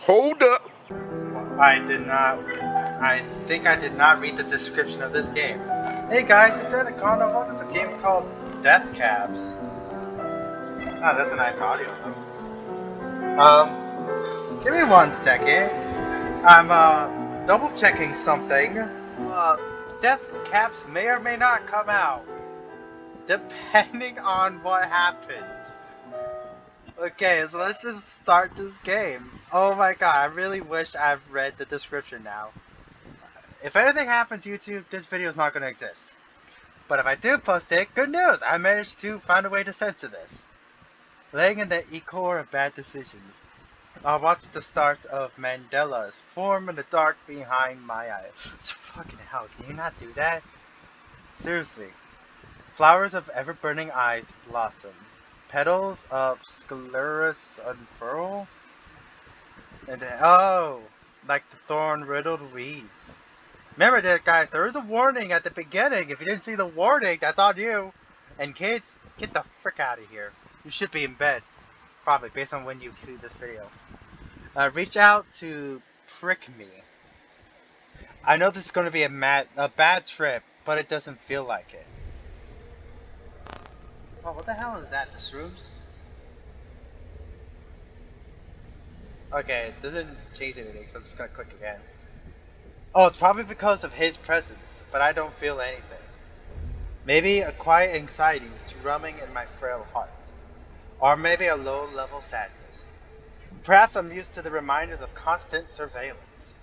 Hold up. Well, I think I did not read the description of this game. Hey guys, it's Ed Econo. It's a game called Death Caps. Oh, that's a nice audio though. Give me 1 second. I'm double checking something. Death Caps may or may not come out, depending on what happens. Okay, so let's just start this game. Oh my god, I really wish I've read the description now. If anything happens, YouTube, this video is not going to exist. But if I do post it, good news! I managed to find a way to censor this. Laying in the core of bad decisions. I watched the start of Mandela's form in the dark behind my eyes. It's fucking hell, can you not do that? Seriously. Flowers of ever-burning eyes blossom. Petals of sclerus unfurl. And then, oh, like the thorn-riddled weeds. Remember that, guys, there is a warning at the beginning. If you didn't see the warning, that's on you. And kids, get the frick out of here. You should be in bed. Probably, based on when you see this video. Reach out to prick me. I know this is going to be a bad trip, but it doesn't feel like it. Oh, what the hell is that? The shrooms? Okay, it doesn't change anything, so I'm just going to click again. Oh, it's probably because of his presence, but I don't feel anything. Maybe a quiet anxiety drumming in my frail heart. Or maybe a low-level sadness. Perhaps I'm used to the reminders of constant surveillance.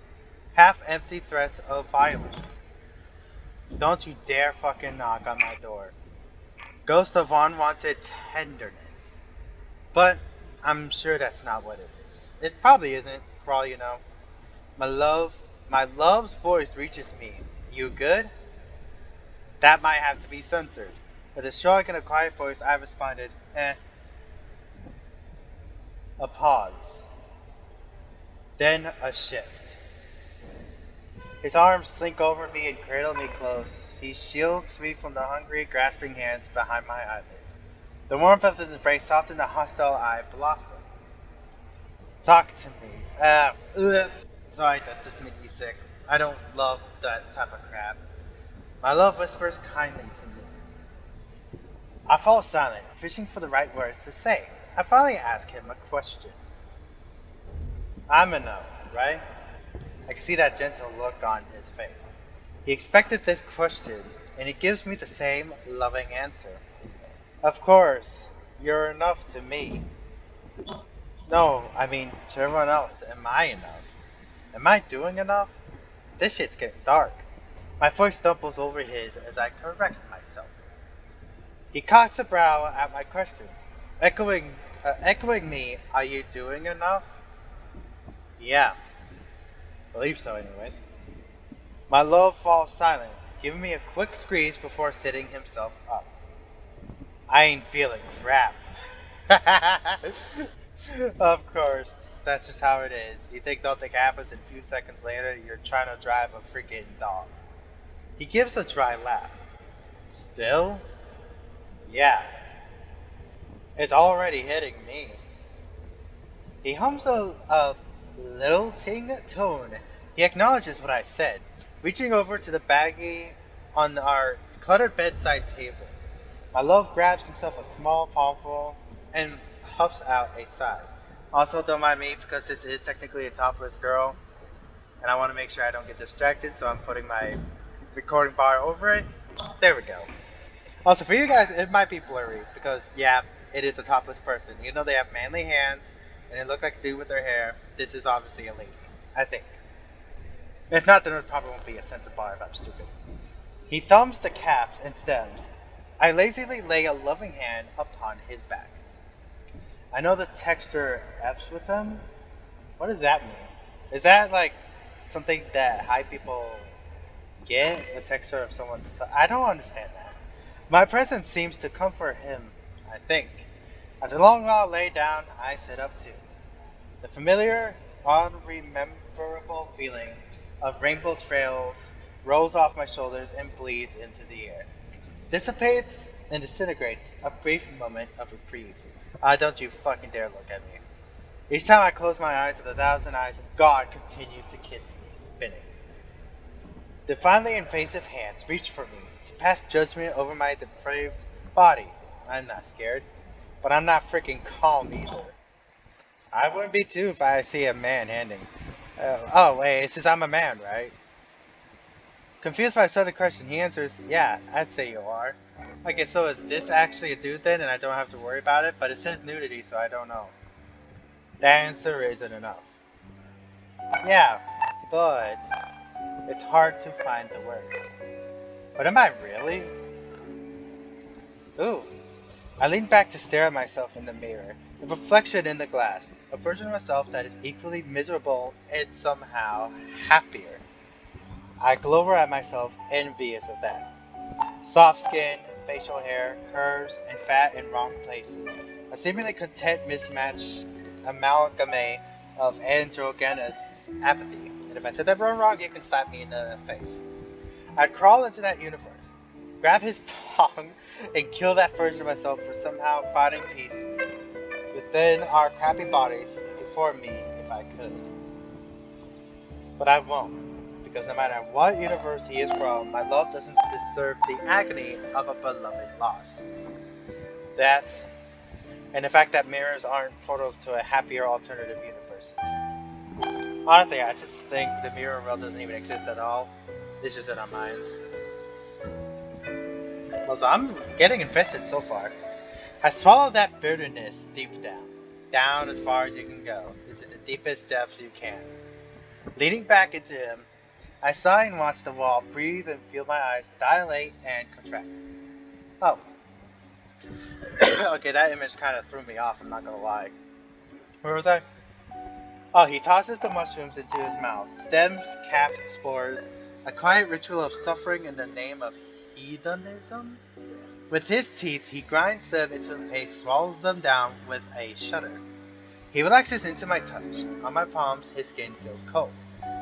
Half-empty threats of violence. Don't you dare fucking knock on my door. Ghost of unwanted tenderness. But I'm sure that's not what it is. It probably isn't, for all you know. My love's voice reaches me. You good? That might have to be censored. With a shrug and a quiet voice, I responded, eh. A pause. Then a shift. His arms slink over me and cradle me close. He shields me from the hungry, grasping hands behind my eyelids. The warmth of his embrace softened the hostile eye blossom. Talk to me. Sorry, that just made me sick. I don't love that type of crap. My love whispers kindly to me. I fall silent, fishing for the right words to say. I finally ask him a question. I'm enough, right? I can see that gentle look on his face. He expected this question, and he gives me the same loving answer. Of course, you're enough to me. No, I mean to everyone else. Am I enough? Am I doing enough? This shit's getting dark. My voice stumbles over his as I correct myself. He cocks a brow at my question, echoing me, are you doing enough? Yeah, believe so anyways. My love falls silent, giving me a quick squeeze before sitting himself up. I ain't feeling crap. Of course, that's just how it is. You think nothing happens, and a few seconds later, you're trying to drive a freaking dog. He gives a dry laugh. Still? Yeah. It's already hitting me. He hums a lilting tone. He acknowledges what I said, reaching over to the baggie on our cluttered bedside table. My love grabs himself a small palmful and huffs out a sigh. Also, don't mind me because this is technically a topless girl, and I want to make sure I don't get distracted, so I'm putting my recording bar over it. There we go. Also, for you guys, it might be blurry because, yeah, it is a topless person. Even though they have manly hands and they look like a dude with their hair, this is obviously a lady. I think. If not, then it probably won't be a censor bar if I'm stupid. He thumbs the caps and stems. I lazily lay a loving hand upon his back. I know the texture F's with them. What does that mean? Is that like something that high people get? The texture of someone's. I don't understand that. My presence seems to comfort him, I think. After a long while lay down, I sit up too. The familiar, unrememberable feeling of rainbow trails rolls off my shoulders and bleeds into the air. Dissipates and disintegrates, a brief moment of reprieve. Don't you fucking dare look at me. Each time I close my eyes, the thousand eyes of God continues to kiss me, spinning. The finally invasive hands reach for me to pass judgment over my depraved body. I'm not scared, but I'm not freaking calm either. I wouldn't be too if I see a man handing. Oh wait, it says I'm a man, right? Confused by a sudden question, he answers, "Yeah, I'd say you are." Okay, so is this actually a dude then, and I don't have to worry about it? But it says nudity, so I don't know. The answer isn't enough. Yeah, but it's hard to find the words. But am I really? Ooh. I lean back to stare at myself in the mirror, the reflection in the glass, a version of myself that is equally miserable and somehow happier. I glower at myself, envious of that. Soft skin, facial hair, curves, and fat in wrong places. A seemingly content mismatch amalgame of androgynous apathy. And if I said that wrong, you can slap me in the face. I'd crawl into that universe, grab his pong, and kill that version of myself for somehow finding peace within our crappy bodies before me if I could. But I won't, because no matter what universe he is from, my love doesn't deserve the agony of a beloved loss. That, and the fact that mirrors aren't portals to a happier alternative universes. Honestly, I just think the mirror world doesn't even exist at all. It's just in our minds. Well, so I'm getting invested so far. I swallow that bitterness deep down. Down as far as you can go, into the deepest depths you can. Leaning back into him, I sigh and watch the wall, breathe and feel my eyes dilate and contract. Oh. Okay, that image kind of threw me off, I'm not gonna lie. Where was I? Oh, he tosses the mushrooms into his mouth. Stems, cap, spores. A quiet ritual of suffering in the name of hedonism? With his teeth, he grinds them into a paste, swallows them down with a shudder. He relaxes into my touch. On my palms, his skin feels cold.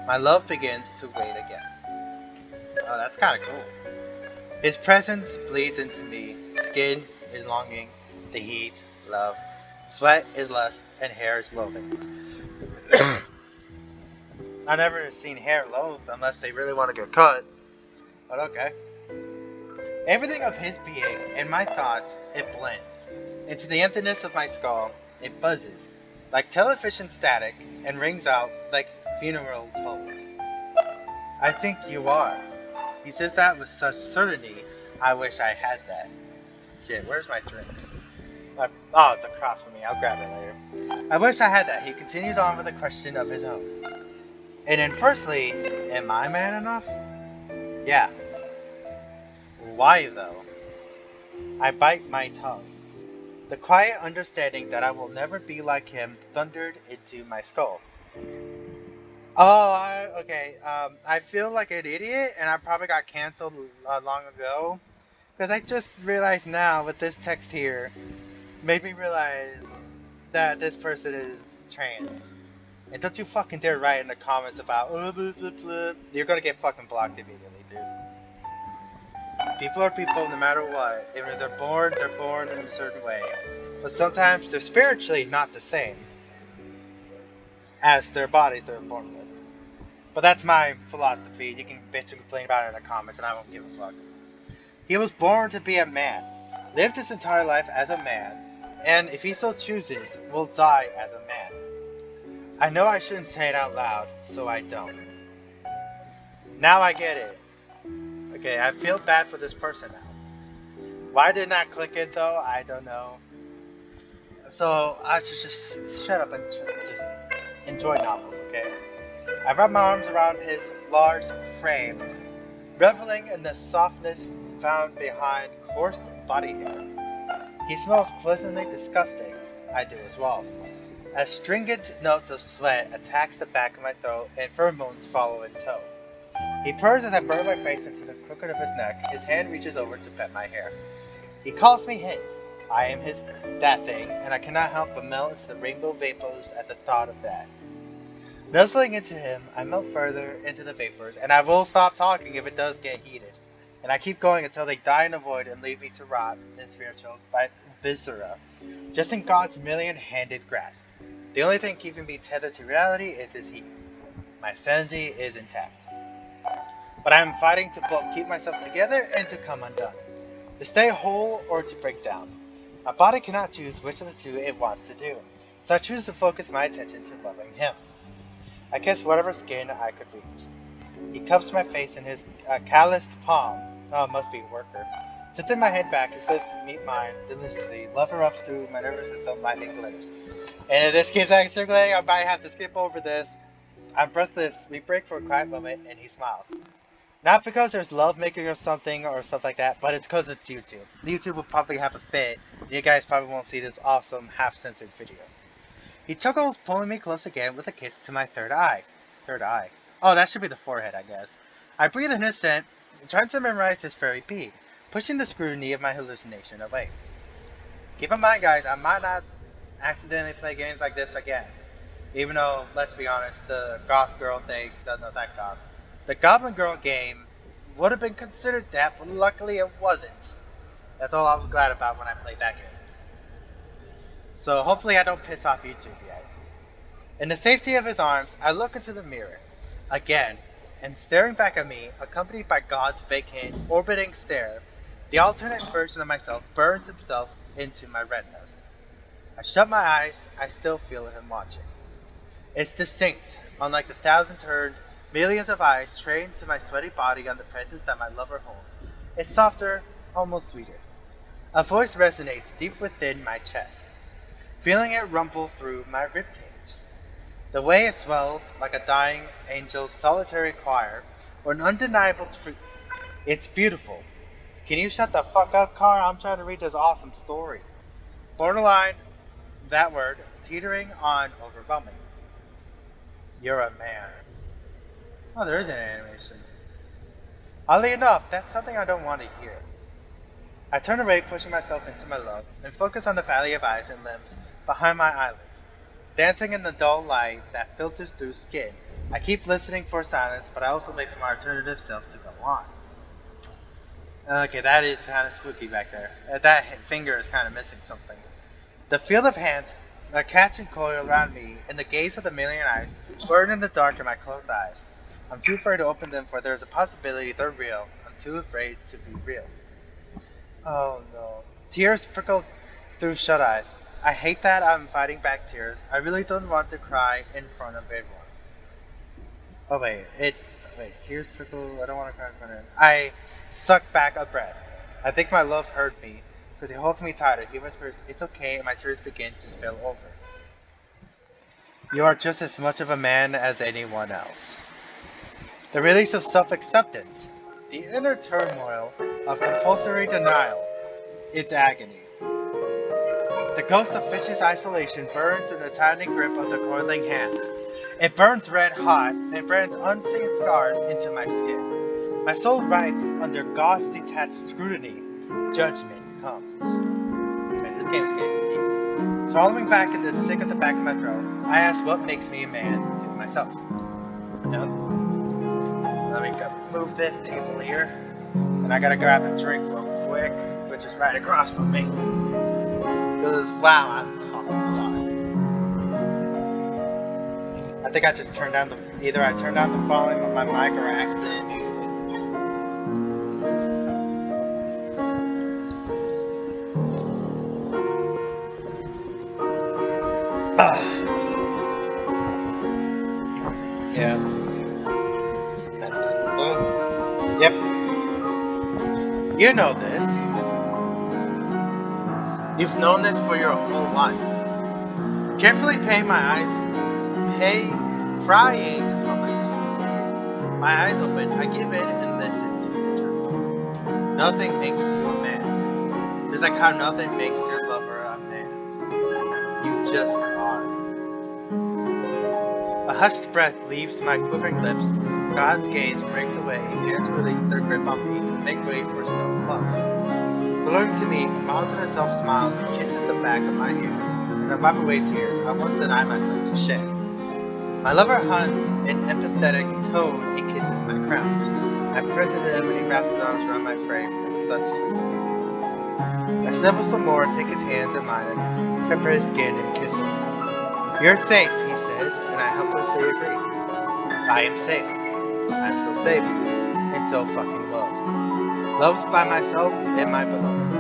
My love begins to wait again. Oh, that's kind of cool. His presence bleeds into me. Skin is longing, the heat, love. Sweat is lust, and hair is loathing. I've never seen hair loathed unless they really want to get cut. But okay. Everything of his being and my thoughts, it blends. Into the emptiness of my skull, it buzzes, like television static, and rings out like funeral tolls. I think you are. He says that with such certainty, I wish I had that. Shit, where's my drink? Oh, it's across from me. I'll grab it later. I wish I had that. He continues on with a question of his own. And then, firstly, am I man enough? Yeah. Why, though? I bite my tongue. The quiet understanding that I will never be like him thundered into my skull. Oh, okay. I feel like an idiot, and I probably got canceled long ago. Because I just realized now with this text here, made me realize that this person is trans. And don't you fucking dare write in the comments about, oh, blah, blah, blah. You're gonna get fucking blocked immediately, dude. People are people no matter what. If they're born in a certain way. But sometimes they're spiritually not the same as their bodies they're born with. But that's my philosophy. You can bitch and complain about it in the comments, and I won't give a fuck. He was born to be a man, lived his entire life as a man, and if he so chooses, will die as a man. I know I shouldn't say it out loud, so I don't. Now I get it. Okay, I feel bad for this person now. Why didn't I click it though? I don't know. So I should just shut up and just enjoy novels, okay? I wrap my arms around his large frame, reveling in the softness found behind coarse body hair. He smells pleasantly disgusting. I do as well. As stringent notes of sweat attacks the back of my throat and pheromones follow in tow. He purrs as I burrow my face into the crooked of his neck. His hand reaches over to pet my hair. He calls me his. I am his that thing, and I cannot help but melt into the rainbow vapors at the thought of that. Nuzzling into him, I melt further into the vapors, and I will stop talking if it does get heated. And I keep going until they die in the void and leave me to rot in spiritual viscera, just in God's million-handed grasp. The only thing keeping me tethered to reality is his heat. My sanity is intact. But I am fighting to both keep myself together and to come undone. To stay whole or to break down. My body cannot choose which of the two it wants to do, so I choose to focus my attention to loving him. I kiss whatever skin I could reach. He cups my face in his calloused palm. Oh, it must be a worker. Tilting my head back, his lips meet mine deliciously. Love erupts through my nervous system, lightning glitters. And if this keeps circulating, I might have to skip over this. I'm breathless. We break for a quiet moment, and he smiles. Not because there's love making or something or stuff like that, but it's because it's YouTube. YouTube will probably have a fit. You guys probably won't see this awesome half-censored video. He chuckles, pulling me close again with a kiss to my third eye. Third eye. Oh, that should be the forehead, I guess. I breathe in his scent, trying to memorize his furry bead, pushing the scrutiny of my hallucination away. Keep in mind, guys, I might not accidentally play games like this again. Even though, let's be honest, the goth girl thing doesn't affect goth. The Goblin Girl game would have been considered that, but luckily it wasn't. That's all I was glad about when I played that game. So hopefully I don't piss off YouTube yet. In the safety of his arms, I look into the mirror. Again, and staring back at me, accompanied by God's vacant, orbiting stare, the alternate version of myself burns himself into my retinas. I shut my eyes, I still feel him watching. It's distinct, unlike the thousand-turned, millions of eyes trained to my sweaty body on the presence that my lover holds. It's softer, almost sweeter. A voice resonates deep within my chest, feeling it rumble through my ribcage. The way it swells like a dying angel's solitary choir, or an undeniable truth. It's beautiful. Can you shut the fuck up, Car? I'm trying to read this awesome story. Borderline, that word, teetering on overwhelming. You're a man. Oh, there is an animation. Oddly enough, that's something I don't want to hear. I turn away, pushing myself into my love, and focus on the valley of eyes and limbs behind my eyelids, dancing in the dull light that filters through skin. I keep listening for silence, but I also wait for my alternative self to go on. Okay, that is kind of spooky back there. That finger is kind of missing something. The field of hands catch and coil around me, and the gaze of the million eyes burn in the dark in my closed eyes. I'm too afraid to open them, for there's a possibility they're real. I'm too afraid to be real. Oh no. Tears trickle through shut eyes. I hate that I'm fighting back tears. I really don't want to cry in front of everyone. Oh wait, tears trickle, I don't want to cry in front of everyone. I suck back a breath. I think my love heard me, because he holds me tighter. He whispers, "It's okay," and my tears begin to spill over. You are just as much of a man as anyone else. The release of self-acceptance. The inner turmoil of compulsory denial. Its agony. The ghost of vicious isolation burns in the tightening grip of the coiling hands. It burns red hot and brands unseen scars into my skin. My soul rises under God's detached scrutiny. Judgment comes. Man, this game is getting deep. Swallowing back in the sick at the back of my throat, I ask what makes me a man to myself. No. Let me move this table here. And I gotta grab a drink real quick, which is right across from me. Because, wow, I'm talking a lot. I think I just turned down either I turned down the volume of my mic or I accidentally muted it. Yeah. Yep. You know this. You've known this for your whole life. Carefully prying on my eyes open, I give in and listen to the truth. Nothing makes you a man. Just like how nothing makes your lover a man. You just are. A hushed breath leaves my quivering lips. God's gaze breaks away, hands release their grip on me and make way for self-love. Belonging to me, Mounds and herself smiles and kisses the back of my hand. As I wipe away tears I once denied myself to shed. My lover hums in empathetic tone and kisses my crown. I press into him and he wraps his arms around my frame with such sweet music. I sniffle some more and take his hands in mine and pepper his skin and kisses. You're safe, he says, and I helplessly agree. I am safe. I'm so safe, and so fucking loved. Loved by myself and my beloved.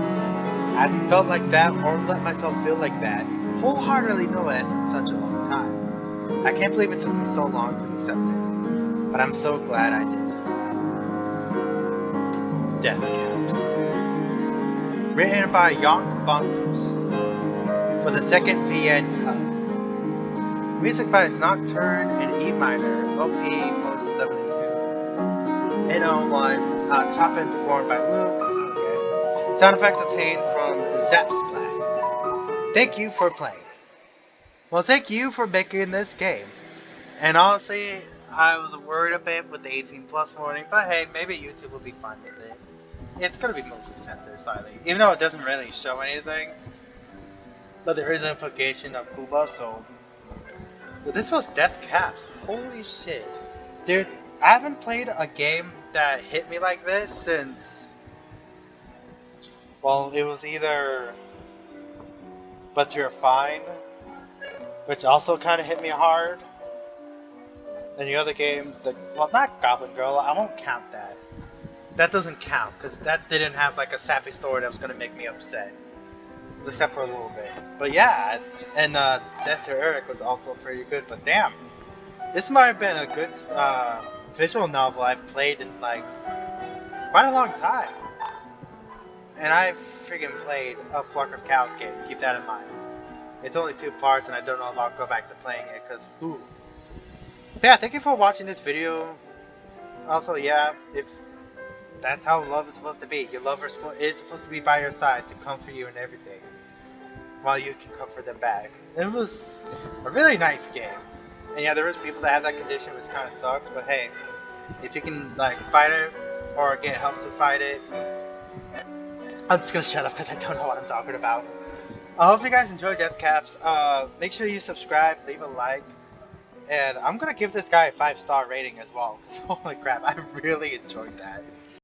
I haven't felt like that or let myself feel like that wholeheartedly no less in such a long time. I can't believe it took me so long to accept it, but I'm so glad I did. Death Caps. Written by Yonk Bonkers for the second VN Cup. Music by Nocturne in E minor, OP 472. 801, top end performed by Luke. Okay. Sound effects obtained from Zapsplat. Thank you for playing. Well, thank you for making this game. And honestly, I was worried a bit with the 18 plus warning, but hey, maybe YouTube will be fine with it. It's gonna be mostly censored slightly, even though it doesn't really show anything. But there is an implication of Booba, so this was Death Caps. Holy shit. Dude, I haven't played a game that hit me like this since, well, it was either But You're Fine, which also kind of hit me hard. And the other game, well, not Goblin Girl, I won't count that. That doesn't count, because that didn't have like a sappy story that was going to make me upset. Except for a little bit. But yeah, and Death to Eric was also pretty good, but damn. This might have been a good visual novel I've played in like quite a long time. And I've freaking played a Flock of Cows game, keep that in mind. It's only 2 parts and I don't know if I'll go back to playing it, because who? Yeah, thank you for watching this video. Also, yeah, if that's how love is supposed to be. Your lover is supposed to be by your side to comfort you and everything, while you can comfort them back. It was a really nice game. And yeah, there is people that have that condition, which kind of sucks, but hey, if you can like fight it or get help to fight it, I'm just gonna shut up because I don't know what I'm talking about. I hope you guys enjoyed Death Caps. Make sure you subscribe, leave a like, and I'm gonna give this guy a 5-star rating as well. Because holy crap, I really enjoyed that.